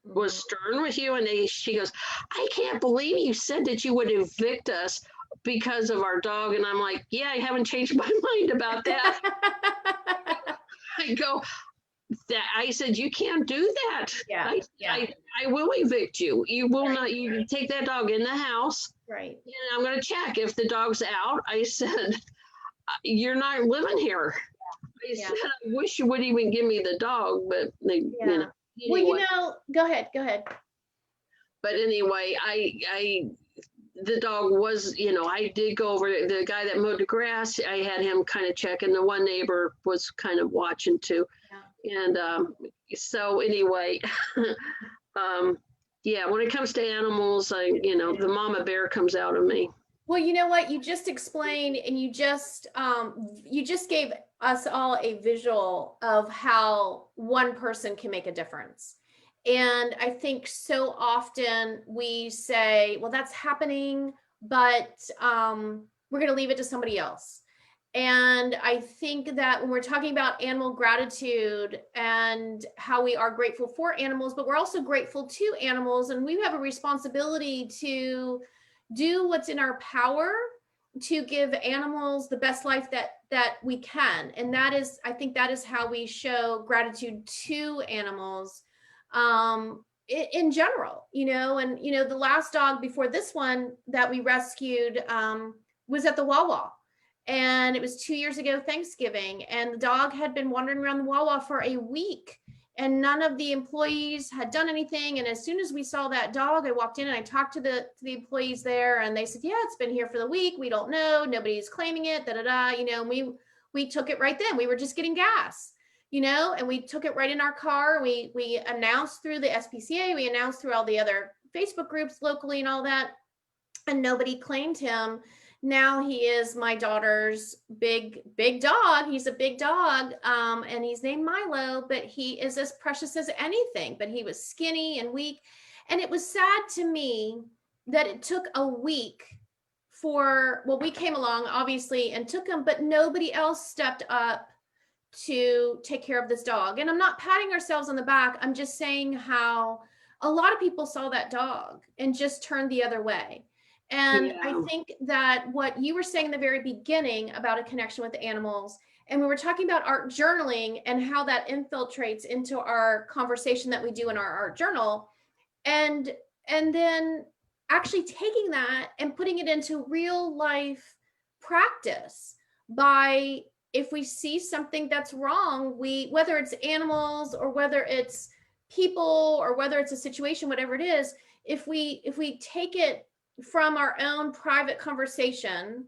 was stern with you. And she goes, I can't believe you said that you would evict us because of our dog. And I'm like, yeah, I haven't changed my mind about that. I go, I said, you can't do that. Yeah. I will evict you. You will not. You take that dog in the house. Right. And I'm going to check if the dog's out. I said, you're not living here. I said, I wish you would even give me the dog, but they, Anyway. Well, go ahead. But anyway, the dog was, I did go over the guy that mowed the grass. I had him kind of check, and the one neighbor was kind of watching too. Yeah. And so anyway, when it comes to animals, the mama bear comes out of me. Well, you know what? You just explained, and you just gave us all a visual of how one person can make a difference. And I think so often we say, well, that's happening, but we're going to leave it to somebody else. And I think that when we're talking about animal gratitude and how we are grateful for animals, but we're also grateful to animals, and we have a responsibility to do what's in our power to give animals the best life that we can. And I think that is how we show gratitude to animals in general, and the last dog before this one that we rescued was at the Wawa, and it was 2 years ago Thanksgiving, and the dog had been wandering around the Wawa for a week, and none of the employees had done anything. And as soon as we saw that dog, I walked in and I talked to the employees there, and they said, yeah, it's been here for the week, we don't know, nobody's claiming it, and we took it right then. We were just getting gas, and we took it right in our car. We announced through the SPCA, we announced through all the other Facebook groups locally and all that, and nobody claimed him. Now he is my daughter's big dog. He's a big dog, and he's named Milo, but he is as precious as anything. But he was skinny and weak, and it was sad to me that it took a week for, well, we came along obviously and took him, but nobody else stepped up to take care of this dog. And I'm not patting ourselves on the back. I'm just saying how a lot of people saw that dog and just turned the other way. And I think that what you were saying in the very beginning about a connection with animals, and we were talking about art journaling and how that infiltrates into our conversation that we do in our art journal, and then actually taking that and putting it into real life practice by, if we see something that's wrong, we, whether it's animals or whether it's people or whether it's a situation, whatever it is, if we take it from our own private conversation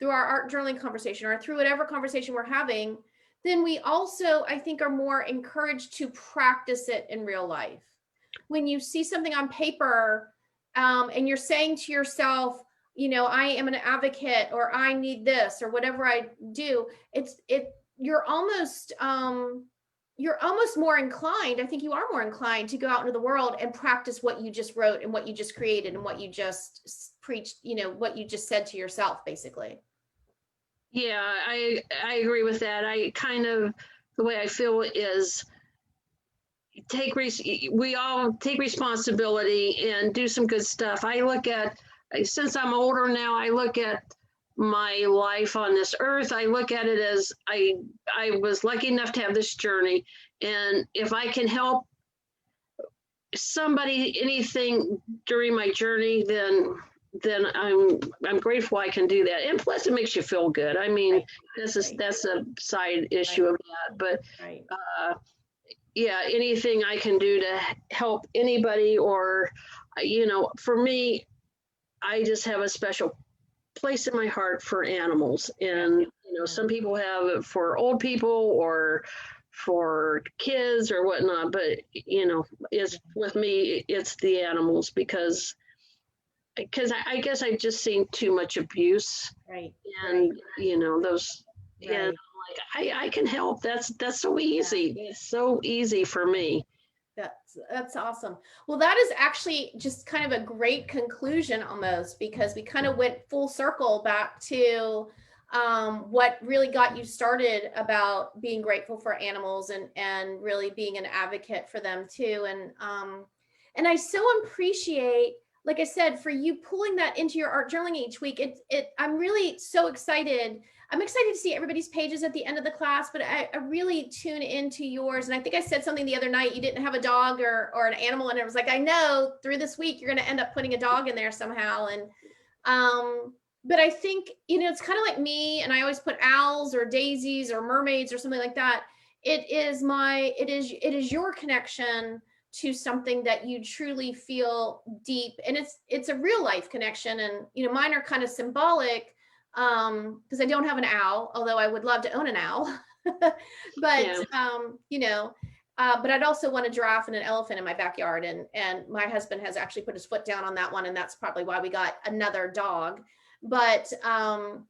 through our art journaling conversation or through whatever conversation we're having, then we also, I think, are more encouraged to practice it in real life. When you see something on paper, and you're saying to yourself, you know, I am an advocate, or I need this, or whatever I do, you're almost more inclined, I think you are more inclined to go out into the world and practice what you just wrote and what you just created and what you just preached, you know, what you just said to yourself, basically. Yeah, I agree with that. I kind of, the way I feel is we all take responsibility and do some good stuff. I look at, since I'm older now, I look at my life on this earth. I look at it as I was lucky enough to have this journey, and if I can help somebody anything during my journey, then I'm grateful I can do that. And plus, it makes you feel good. I mean, that's a side issue of that, but yeah, anything I can do to help anybody, or you know, for me, I just have a special place in my heart for animals. And you know, some people have it for old people or for kids or whatnot, but you know, it's with me, it's the animals, because I guess I've just seen too much abuse, and you know, those, and like I can help. That's so easy. It's so easy for me. That's awesome. Well, that is actually just kind of a great conclusion almost, because we kind of went full circle back to what really got you started about being grateful for animals and really being an advocate for them too. And I so appreciate, like I said, for you pulling that into your art journaling each week. I'm really so excited. I'm excited to see everybody's pages at the end of the class, but I really tune into yours. And I think I said something the other night, you didn't have a dog or an animal, and it was like, I know through this week, you're going to end up putting a dog in there somehow. And, but I think, you know, it's kind of like me, and I always put owls or daisies or mermaids or something like that. It is your connection to something that you truly feel deep, and it's a real life connection. And you know, mine are kind of symbolic, because I don't have an owl, although I would love to own an owl. But you know, but I'd also want a giraffe and an elephant in my backyard, and my husband has actually put his foot down on that one, and that's probably why we got another dog. But I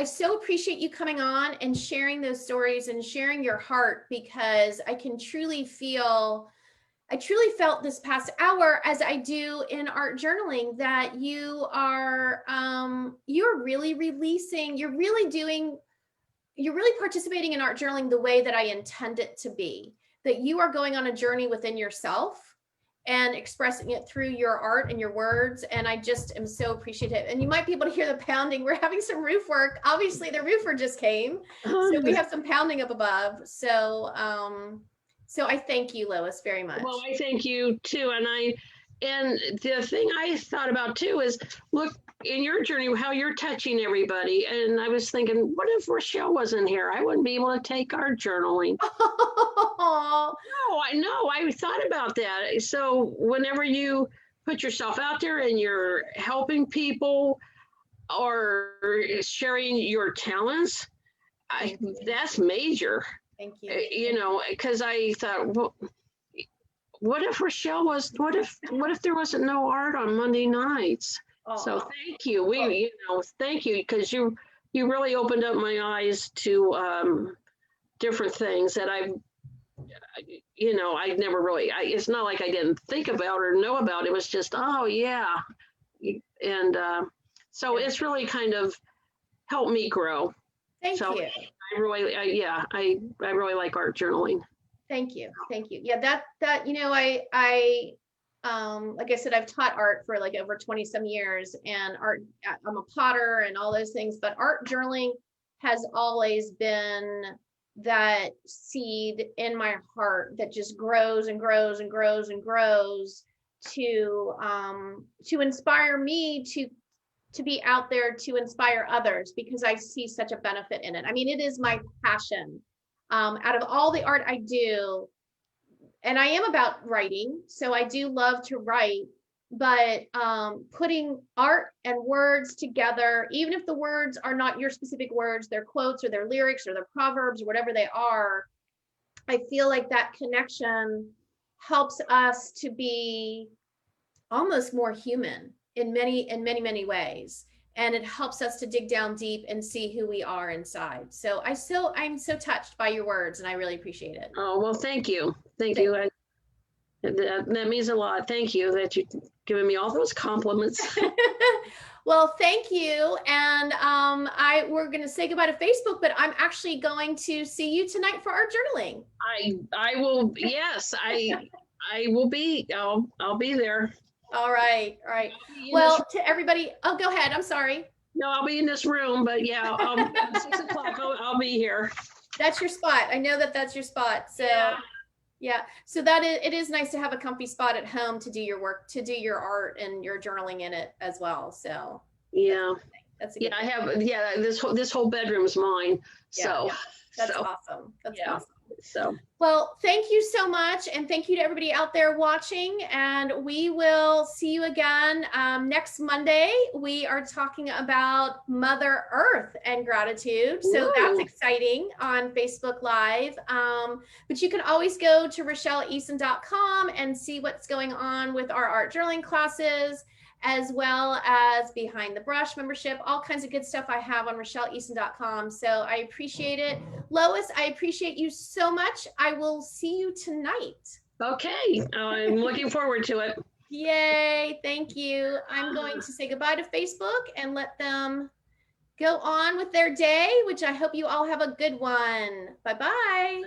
so appreciate you coming on and sharing those stories and sharing your heart, because I truly felt this past hour, as I do in art journaling, that you're really releasing, you're really participating in art journaling the way that I intend it to be, that you are going on a journey within yourself and expressing it through your art and your words. And I just am so appreciative. And you might be able to hear the pounding. We're having some roof work. Obviously the roofer just came. So we have some pounding up above. So I thank you, Lois, very much. Well, I thank you too. And the thing I thought about too is, look, in your journey, how you're touching everybody. And I was thinking, what if Rachelle wasn't here? I wouldn't be able to take art journaling. No, I thought about that. So whenever you put yourself out there and you're helping people or sharing your talents, that's major. Thank you. You know, because I thought, well, what if there wasn't no art on Monday nights? So Oh, thank you. Thank you because you really opened up my eyes to different things that I never really. It's not like I didn't think about or know about. It was just, oh yeah, and so yeah. it's really kind of helped me grow. Thank So you. I really like art journaling. Thank you. Thank you. Yeah, like I said, I've taught art for like over 20 some years, and I'm a potter and all those things, but art journaling has always been that seed in my heart that just grows and grows and grows and grows to inspire me to be out there to inspire others, because I see such a benefit in it. I mean, it is my passion. Out of all the art I do, and I am about writing, so I do love to write, but putting art and words together, even if the words are not your specific words, they're quotes or they're lyrics or they're proverbs or whatever they are, I feel like that connection helps us to be almost more human in many ways, and it helps us to dig down deep and see who we are inside. So I'm so touched by your words, and I really appreciate it. Oh well, thank you. That means a lot. Thank you that you giving me all those compliments. Well, thank you. And we're going to say goodbye to Facebook, but I'm actually going to see you tonight for art journaling. I will. Yes, I will be. I'll be there. All right. All right. Well, to everybody, oh, go ahead. I'm sorry. No, I'll be in this room, but yeah, 6 o'clock. I'll be here. That's your spot. I know that that's your spot. So yeah. So it is nice to have a comfy spot at home to do your work, to do your art and your journaling in it as well. So yeah, that's a good thing. I have this whole bedroom is mine. So that's awesome. That's awesome. So well, thank you so much, and thank you to everybody out there watching, and we will see you again next Monday. We are talking about Mother Earth and gratitude, so that's exciting on Facebook Live. But you can always go to RachelleEason.com and see what's going on with our art journaling classes, as well as Behind the Brush membership, all kinds of good stuff I have on RachelleEason.com. So I appreciate it. Lois, I appreciate you so much. I will see you tonight. Okay. I'm looking forward to it. Yay. Thank you. I'm going to say goodbye to Facebook and let them go on with their day, which I hope you all have a good one. Bye-bye.